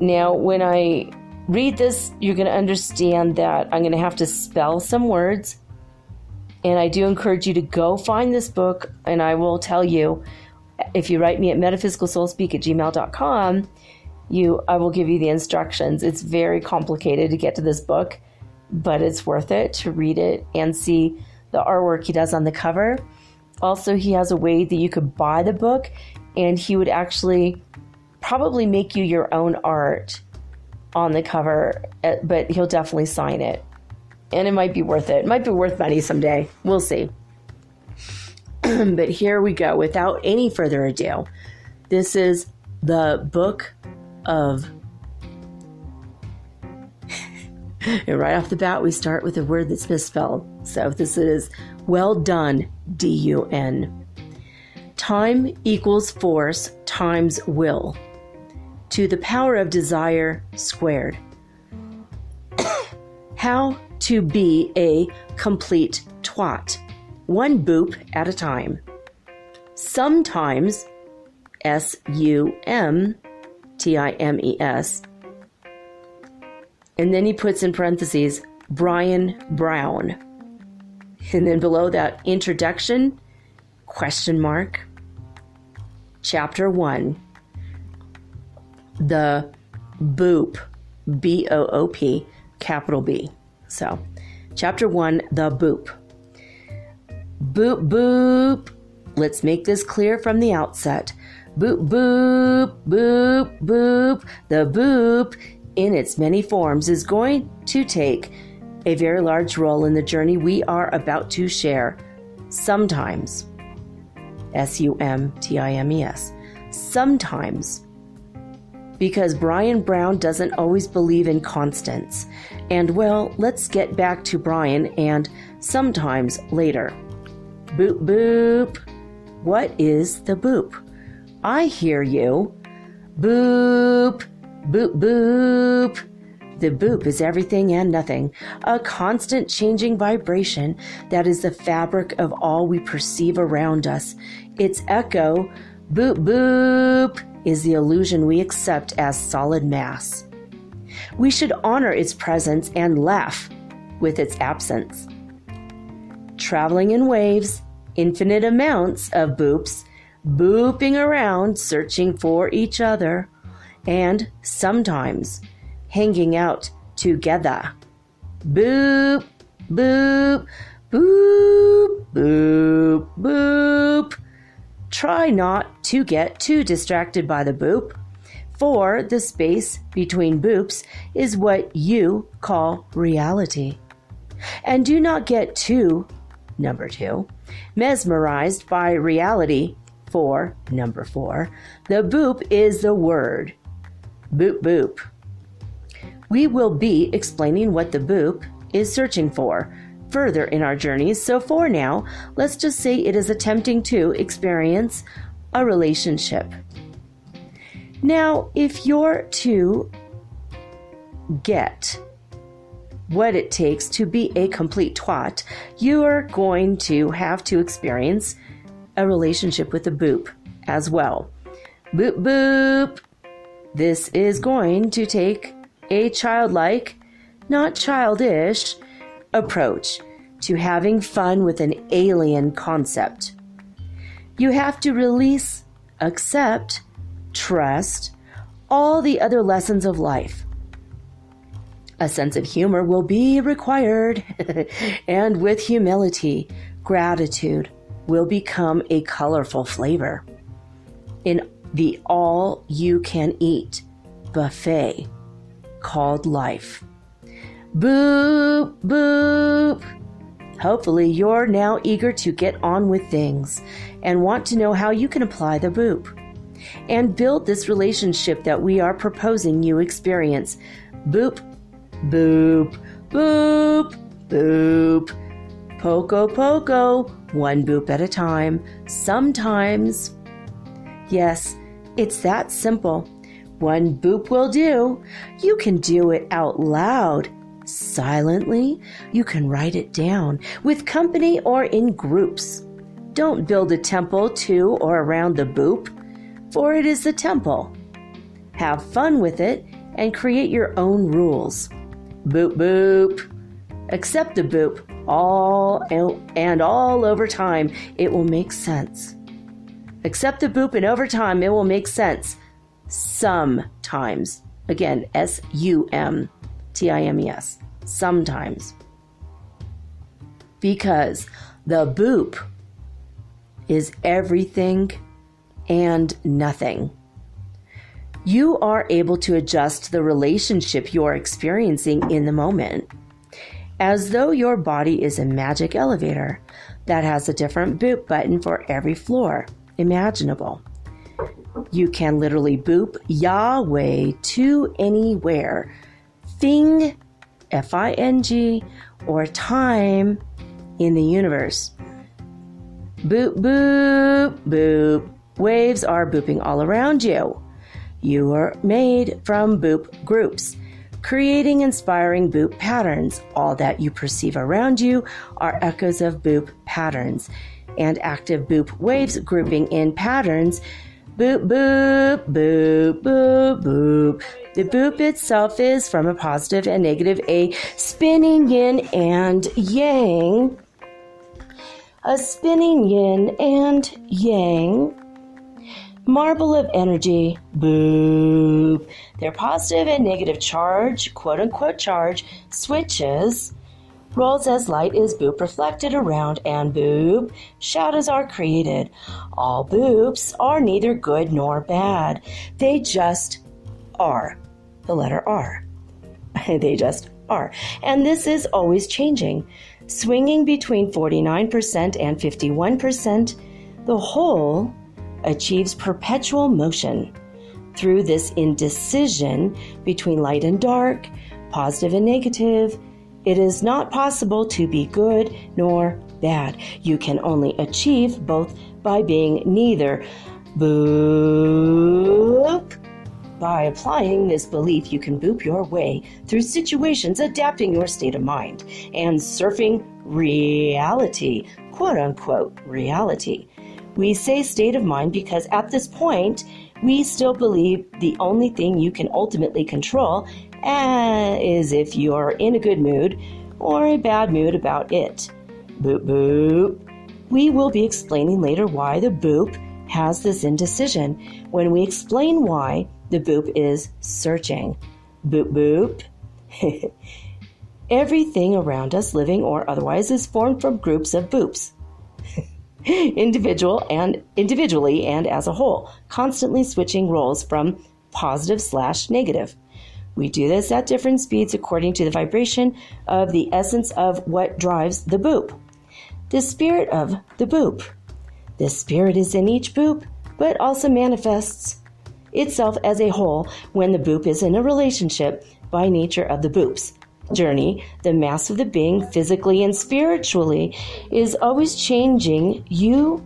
Now, when I read this, you're going to understand that I'm going to have to spell some words. And I do encourage you to go find this book. And I will tell you, if you write me at metaphysicalsoulspeak@gmail.com, I will give you the instructions. It's very complicated to get to this book, but it's worth it to read it and see the artwork he does on the cover. Also, he has a way that you could buy the book, and he would actually probably make you your own art on the cover, but he'll definitely sign it. And it might be worth it. It might be worth money someday. We'll see. But here we go. Without any further ado, this is the book of... And right off the bat, we start with a word that's misspelled. So this is well done, D-U-N. Time equals force times will, to the power of desire squared. How to be a complete twat, one boop at a time. Sometimes, S-U-M-T-I-M-E-S, and then he puts in parentheses, Brian Brown. And then below that, introduction, question mark, chapter 1, the Boop, B-O-O-P, capital B. So, chapter 1, the Boop. Boop, boop. Let's make this clear from the outset. Boop, boop, boop, boop. The Boop, in its many forms, is going to take a very large role in the journey we are about to share. Sometimes, S-U-M-T-I-M-E-S, sometimes, because Brian Brown doesn't always believe in constants. And well, let's get back to Brian and sometimes later. Boop, boop. What is the Boop? I hear you. Boop, boop, boop. The Boop is everything and nothing, a constant changing vibration that is the fabric of all we perceive around us. Its echo, boop, boop, is the illusion we accept as solid mass. We should honor its presence and laugh with its absence. Traveling in waves, infinite amounts of Boops, booping around, searching for each other, and sometimes hanging out together. Boop, boop, boop, boop, boop. Try not to get too distracted by the Boop, for the space between Boops is what you call reality. And do not get too, number 2, mesmerized by reality, for number 4, the Boop is the word. Boop, boop. We will be explaining what the Boop is searching for further in our journeys, so for now, let's just say it is attempting to experience a relationship. Now, if you're to get what it takes to be a complete twat, you are going to have to experience a relationship with the Boop as well. Boop, boop. This is going to take a childlike, not childish, approach to having fun with an alien concept. You have to release, accept, trust all the other lessons of life. A sense of humor will be required, and with humility, gratitude will become a colorful flavor. In the all-you-can-eat buffet called life. Boop, boop. Hopefully you're now eager to get on with things and want to know how you can apply the Booop and build this relationship that we are proposing you experience. Boop, boop, boop, boop. Poco, poco, one boop at a time, sometimes. Yes, it's that simple. One boop will do. You can do it out loud, silently. You can write it down with company or in groups. Don't build a temple to or around the Boop, for it is the temple. Have fun with it and create your own rules. Boop, boop. Accept the Boop all over time. It will make sense. Accept the Boop and over time it will make sense. Sometimes. Again, SUMTIMES. Sometimes. Because the Boop is everything and nothing. You are able to adjust the relationship you're experiencing in the moment, as though your body is a magic elevator that has a different Boop button for every floor imaginable. You can literally boop Yahweh to anywhere, thing, F-I-N-G, or time in the universe. Boop, boop, boop. Waves are booping all around you. You are made from Boop groups, creating inspiring Boop patterns. All that you perceive around you are echoes of Boop patterns and active Boop waves grouping in patterns. Boop, boop, boop, boop, boop. The Boop itself is from a positive and negative, a spinning yin and yang. A spinning yin and yang. Marble of energy. Boop. Their positive and negative charge, quote-unquote charge, switches. Rolls as light is Boop reflected around, and Boop shadows are created. All Boops are neither good nor bad. They just are. The letter R. They just are. And this is always changing, swinging between 49% and 51%. The whole achieves perpetual motion. Through this indecision between light and dark, positive and negative, it is not possible to be good nor bad. You can only achieve both by being neither. Boop. By applying this belief, you can boop your way through situations, adapting your state of mind, and surfing reality, quote-unquote reality. We say state of mind because at this point, we still believe the only thing you can ultimately control is if you're in a good mood or a bad mood about it. Boop, boop. We will be explaining later why the Boop has this indecision when we explain why the Boop is searching. Boop, boop. Everything around us, living or otherwise, is formed from groups of Boops. Individually and as a whole, constantly switching roles from positive/negative. We do this at different speeds according to the vibration of the essence of what drives the Boop. The spirit of the Boop. The spirit is in each Boop, but also manifests itself as a whole when the Boop is in a relationship. By nature of the Boop's journey, the mass of the being, physically and spiritually, is always changing. You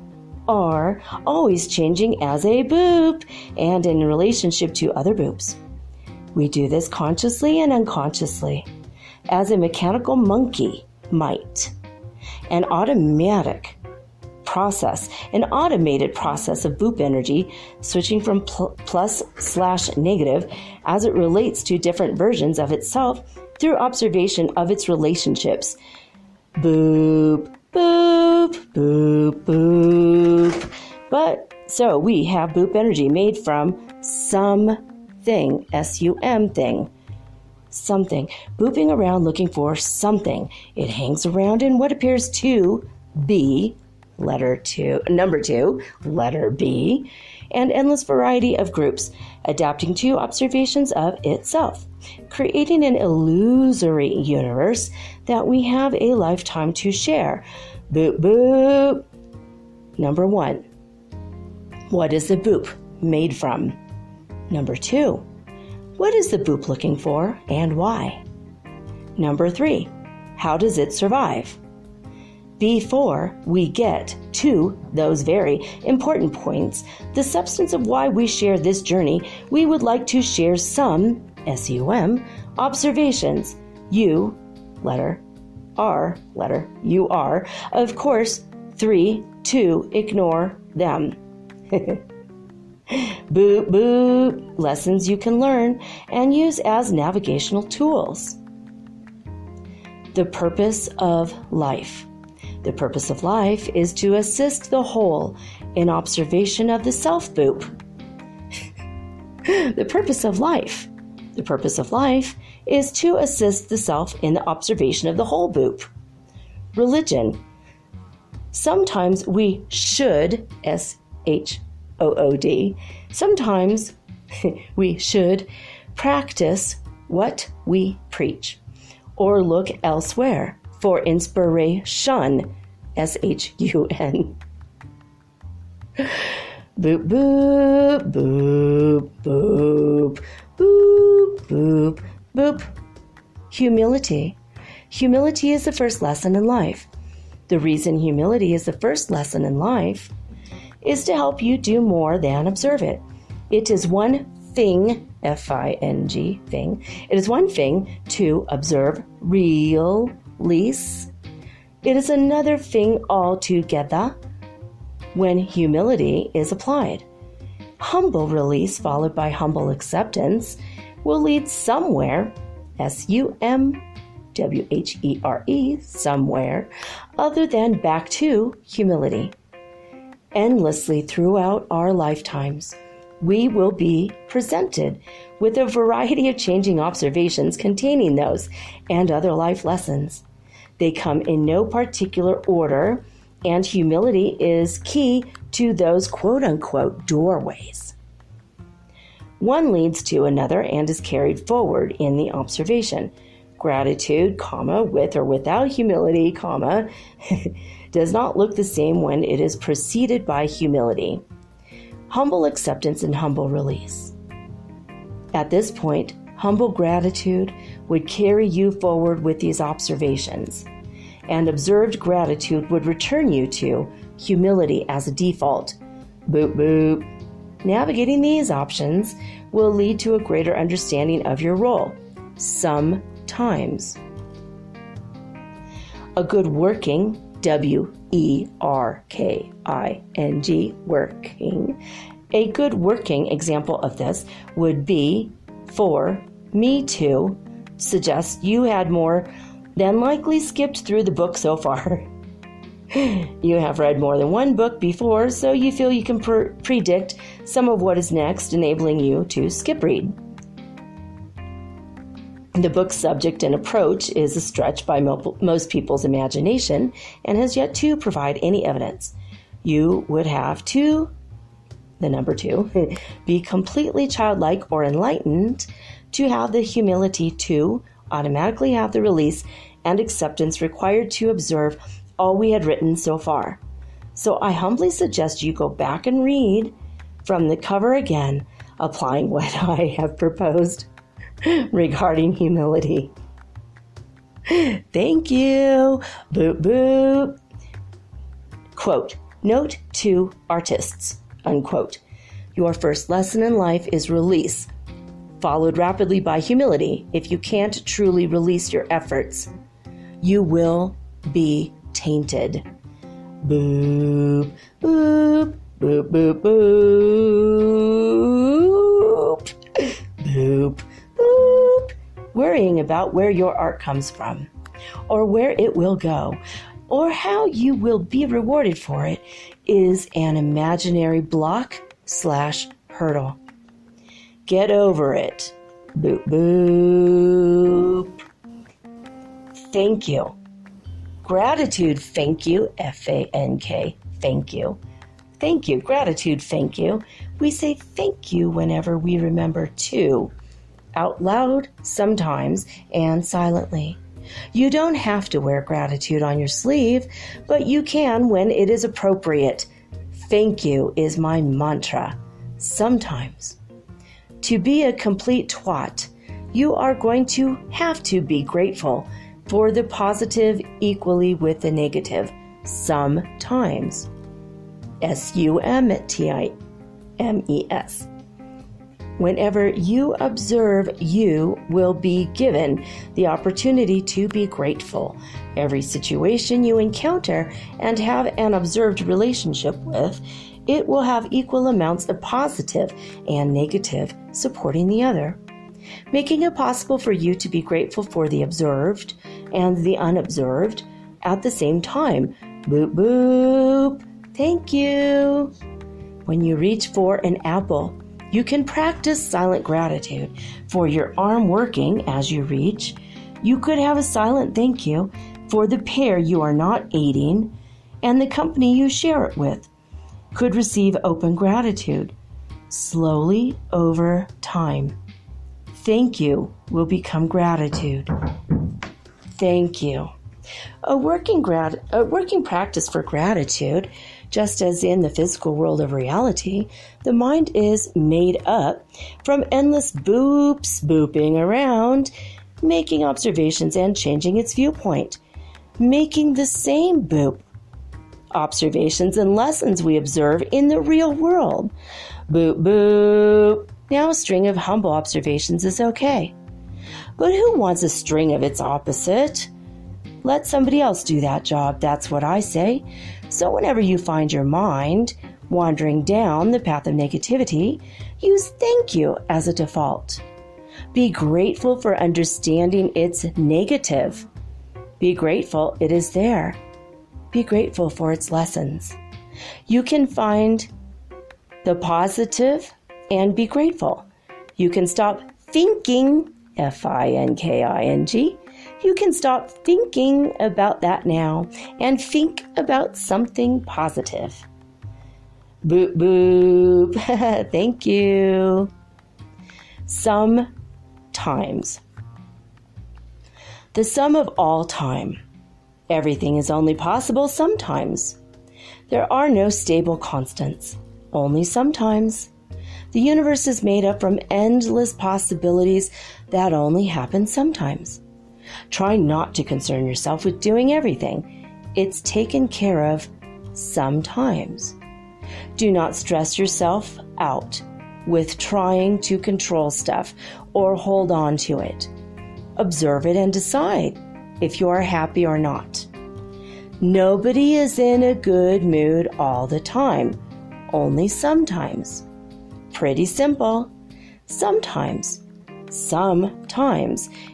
are always changing as a Boop and in relationship to other Boops. We do this consciously and unconsciously, as a mechanical monkey might. An automated process of Boop energy, switching from plus/negative as it relates to different versions of itself through observation of its relationships. Boop, boop, boop, boop. But so we have Boop energy made from something, S-U-M thing. something. Booping around looking for something. It hangs around in what appears to be number 2, letter B, an endless variety of groups, adapting to observations of itself, creating an illusory universe that we have a lifetime to share. Boop, boop. Number 1, what is the boop made from? Number 2, what is the boop looking for and why? Number 3, how does it survive? Before we get to those very important points, the substance of why we share this journey, we would like to share some, SUM, observations. You, letter R, letter UR, of course, 3, to ignore them. Boop, boop, lessons you can learn and use as navigational tools. The purpose of life. The purpose of life is to assist the whole in observation of the self boop. The purpose of life. The purpose of life is to assist the self in the observation of the whole boop. Religion. Sometimes we should, SHOOD, sometimes we should practice what we preach or look elsewhere for inspiration, SHUN. Boop, boop, boop, boop, boop, boop, boop. Humility. Humility is the first lesson in life. The reason humility is the first lesson in life is to help you do more than observe it. It is one thing, F-I-N-G, thing. It is one thing to observe release. It is another thing altogether when humility is applied. Humble release followed by humble acceptance will lead somewhere, SUMWHERE, somewhere, other than back to humility. Endlessly throughout our lifetimes, we will be presented with a variety of changing observations containing those and other life lessons. They come in no particular order, and humility is key to those quote-unquote doorways. One leads to another and is carried forward in the observation. Gratitude, with or without humility, does not look the same when it is preceded by humility. Humble acceptance and humble release. At this point, humble gratitude would carry you forward with these observations, and observed gratitude would return you to humility as a default. Boop, boop. Navigating these options will lead to a greater understanding of your role. Sometimes. A good working, W-E-R-K-I-N-G, working. A good working example of this would be for me to suggest you had more than likely skipped through the book so far. You have read more than one book before, so you feel you can predict some of what is next, enabling you to skip read. The book's subject and approach is a stretch by most people's imagination and has yet to provide any evidence. You would have to, the number 2, be completely childlike or enlightened to have the humility to automatically have the release and acceptance required to observe all we had written so far. So I humbly suggest you go back and read from the cover again, applying what I have proposed regarding humility. Thank you. Boop, boop. Quote, note to artists, unquote. Your first lesson in life is release, followed rapidly by humility. If you can't truly release your efforts, you will be tainted. Boop, boop, boop, boop, boop, boop, boop. Worrying about where your art comes from, or where it will go, or how you will be rewarded for it is an imaginary block/hurdle. Get over it. Boop, boop. Thank you. Gratitude, thank you, F-A-N-K, thank you. Thank you, gratitude, thank you. We say thank you whenever we remember to, out loud sometimes and silently. You don't have to wear gratitude on your sleeve, but you can when it is appropriate. Thank you is my mantra, sometimes. To be a complete twat, you are going to have to be grateful for the positive equally with the negative, sometimes. S-U-M-T-I-M-E-S. Whenever you observe, you will be given the opportunity to be grateful. Every situation you encounter and have an observed relationship with, it will have equal amounts of positive and negative supporting the other, making it possible for you to be grateful for the observed and the unobserved at the same time. Boop, boop. Thank you. When you reach for an apple, you can practice silent gratitude for your arm working as you reach. You could have a silent thank you for the pear you are not eating and the company you share it with. Could receive open gratitude slowly over time. Thank you will become gratitude. Thank you. A working practice for gratitude, just as in the physical world of reality, the mind is made up from endless boops booping around, making observations and changing its viewpoint, making the same boop observations and lessons we observe in the real world. Boop, boop. Now a string of humble observations is okay. But who wants a string of its opposite? Let somebody else do that job, that's what I say. So whenever you find your mind wandering down the path of negativity, use thank you as a default. Be grateful for understanding it's negative. Be grateful it is there. Be grateful for its lessons. You can find the positive and be grateful. You can stop thinking, F-I-N-K-I-N-G. You can stop thinking about that now and think about something positive. Boop, boop. Thank you. Sometimes. The sum of all time. Everything is only possible sometimes. There are no stable constants, only sometimes. The universe is made up from endless possibilities that only happen sometimes. Try not to concern yourself with doing everything. It's taken care of sometimes. Do not stress yourself out with trying to control stuff or hold on to it. Observe it and decide if you are happy or not. Nobody is in a good mood all the time, only sometimes. Pretty simple. Sometimes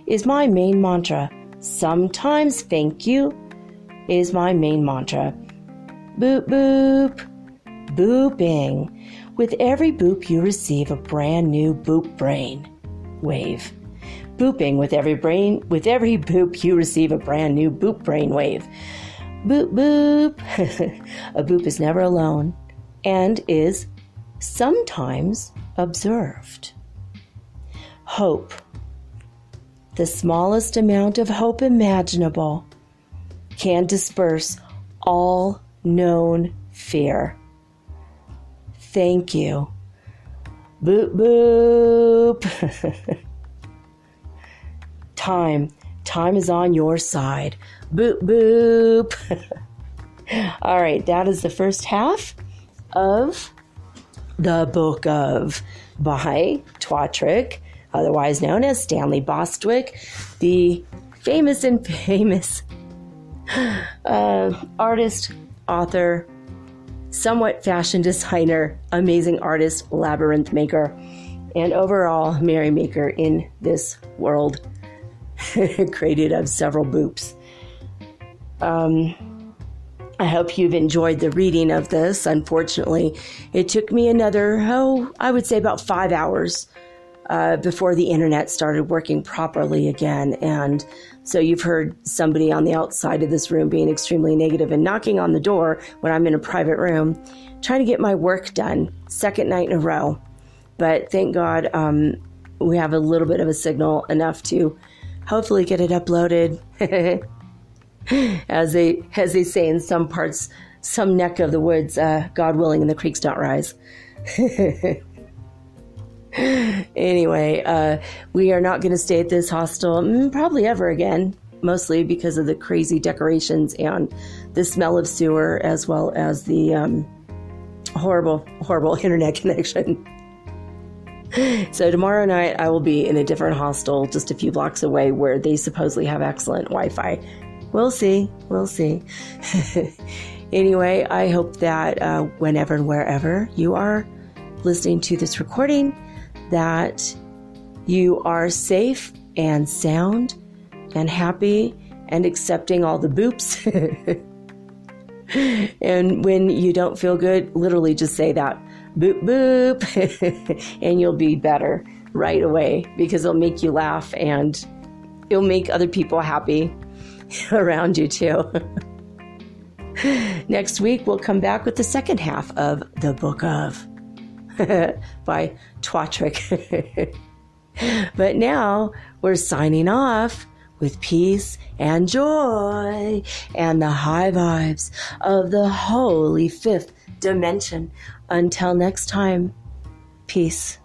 is my main mantra. Sometimes thank you is my main mantra. Boop, boop. Booping. With every boop you receive a brand new boop brain wave. Booping. With every boop you receive a brand new boop brain wave. Boop, boop. A boop is never alone and is sometimes observed. Hope. The smallest amount of hope imaginable can disperse all known fear. Thank you. Boop, boop. Time is on your side. Boop, boop. All right, that is the first half of the Book of by Twatrick, otherwise known as Stanley Bostwick, the famous artist, author, somewhat fashion designer, amazing artist, labyrinth maker, and overall merrymaker in this world, created of several boops. I hope you've enjoyed the reading of this. Unfortunately, it took me another, I would say about 5 hours before the internet started working properly again. And so you've heard somebody on the outside of this room being extremely negative and knocking on the door when I'm in a private room, trying to get my work done, second night in a row. But thank God we have a little bit of a signal enough to hopefully get it uploaded. As they say in some parts, some neck of the woods, God willing, and the creeks don't rise. Anyway, we are not going to stay at this hostel probably ever again, mostly because of the crazy decorations and the smell of sewer, as well as the horrible, horrible internet connection. So tomorrow night I will be in a different hostel just a few blocks away where they supposedly have excellent Wi-Fi. We'll see. We'll see. Anyway, I hope that whenever and wherever you are listening to this recording, that you are safe and sound and happy and accepting all the boops. And when you don't feel good, literally just say that, boop, boop, and you'll be better right away, because it'll make you laugh and it'll make other people happy around you too. Next week, we'll come back with the second half of The Book of by Twatrick. But now we're signing off with peace and joy and the high vibes of the holy fifth dimension. Until next time, peace.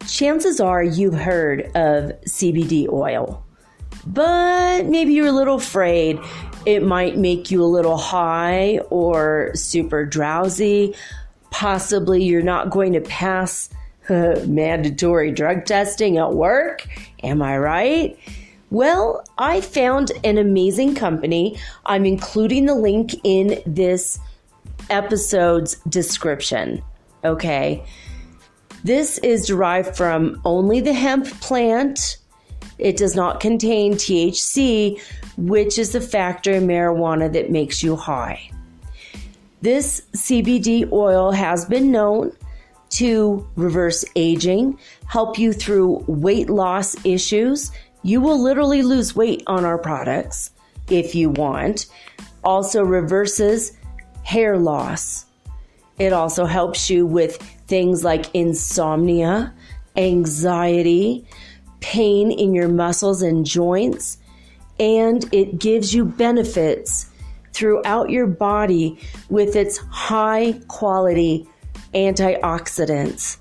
Chances are you've heard of CBD oil, but maybe you're a little afraid it might make you a little high or super drowsy. Possibly you're not going to pass mandatory drug testing at work. Am I right? Well, I found an amazing company. I'm including the link in this episode's description. Okay. This is derived from only the hemp plant. It does not contain THC, which is the factor in marijuana that makes you high. This CBD oil has been known to reverse aging, help you through weight loss issues. You will literally lose weight on our products if you want. Also reverses hair loss. It also helps you with things like insomnia, anxiety, pain in your muscles and joints, and it gives you benefits throughout your body with its high quality antioxidants.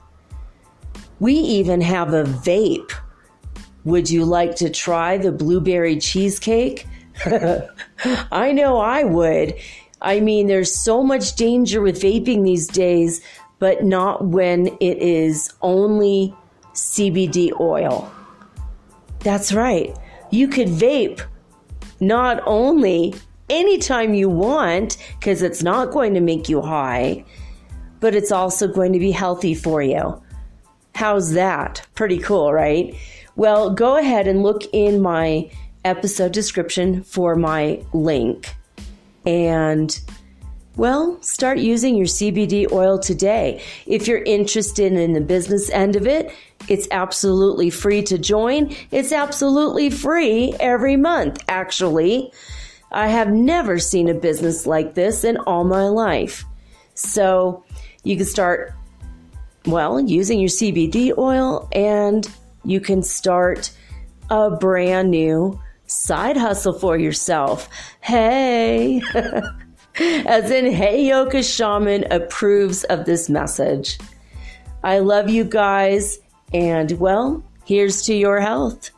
We even have a vape. Would you like to try the blueberry cheesecake? I know I would. I mean, there's so much danger with vaping these days, but not when it is only CBD oil. That's right. You could vape not only anytime you want, because it's not going to make you high, but it's also going to be healthy for you. How's that? Pretty cool, right? Well, go ahead and look in my episode description for my link. And, well, start using your CBD oil today. If you're interested in the business end of it, it's absolutely free to join. It's absolutely free every month, actually. I have never seen a business like this in all my life. So you can start, well, using your CBD oil, and you can start a brand new side hustle for yourself. Hey, as in, hey, Yoga Shaman approves of this message. I love you guys, and well, here's to your health.